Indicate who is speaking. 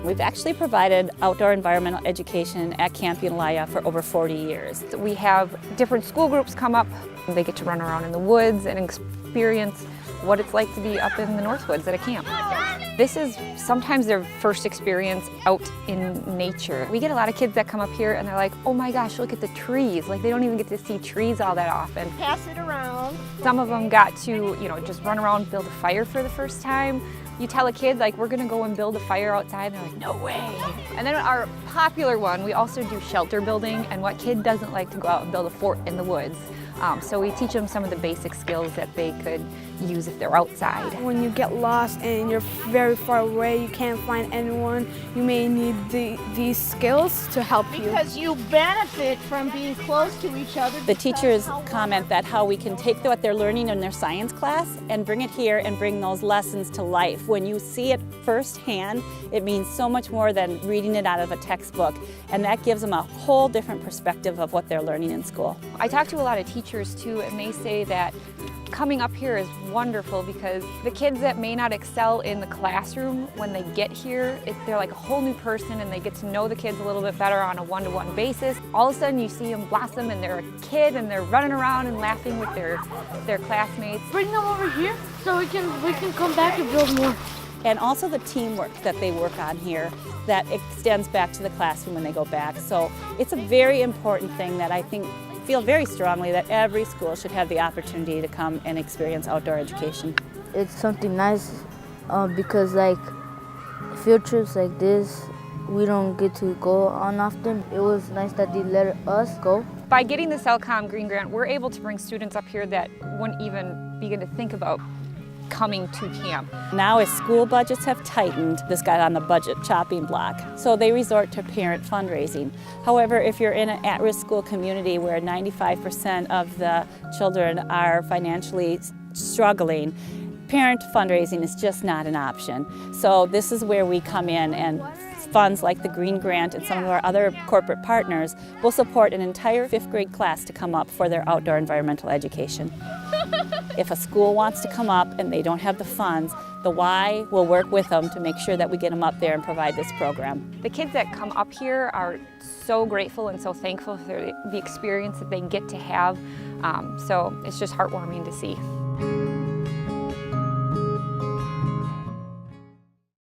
Speaker 1: We've actually provided outdoor environmental education at Camp Unalaya for over 40 years.
Speaker 2: We have different school groups come up. They get to run around in the woods and experience what it's like to be up in the Northwoods at a camp. This is sometimes their first experience out in nature. We get a lot of kids that come up here and they're like, oh my gosh, look at the trees. Like they don't even get to see trees all that often.
Speaker 3: Pass it around.
Speaker 2: Some of them got to, just run around and build a fire for the first time. You tell a kid, like, we're gonna go and build a fire outside, and they're like, no way. And then our popular one, we also do shelter building, and what kid doesn't like to go out and build a fort in the woods? So we teach them some of the basic skills that they could use if they're outside.
Speaker 4: When you get lost and you're very far away, you can't find anyone, you may need these skills to help you.
Speaker 3: Because you benefit from being close to each other.
Speaker 1: The teachers comment that how we can take what they're learning in their science class and bring it here and bring those lessons to life. When you see it firsthand, it means so much more than reading it out of a textbook, and that gives them a whole different perspective of what they're learning in school.
Speaker 2: I talk to a lot of teachers too, and they say that coming up here is wonderful because the kids that may not excel in the classroom, when they get here, they're like a whole new person and they get to know the kids a little bit better on a one-to-one basis. All of a sudden you see them blossom and they're a kid and they're running around and laughing with their classmates.
Speaker 5: Bring them over here so we can come back and build more.
Speaker 1: And also the teamwork that they work on here that extends back to the classroom when they go back. So it's a very important thing that I feel very strongly that every school should have the opportunity to come and experience outdoor education.
Speaker 6: It's something nice because like field trips like this, we don't get to go on often. It was nice that they let us go.
Speaker 2: By getting the Cellcom Green Grant, we're able to bring students up here that wouldn't even begin to think about coming to camp.
Speaker 1: Now as school budgets have tightened, this got on the budget chopping block, so they resort to parent fundraising. However, if you're in an at-risk school community where 95% of the children are financially struggling, parent fundraising is just not an option. So this is where we come in, and funds like the Green Grant and some of our other corporate partners will support an entire 5th grade class to come up for their outdoor environmental education. If a school wants to come up and they don't have the funds, the Y will work with them to make sure that we get them up there and provide this program.
Speaker 2: The kids that come up here are so grateful and so thankful for the experience that they get to have. So it's just heartwarming to see.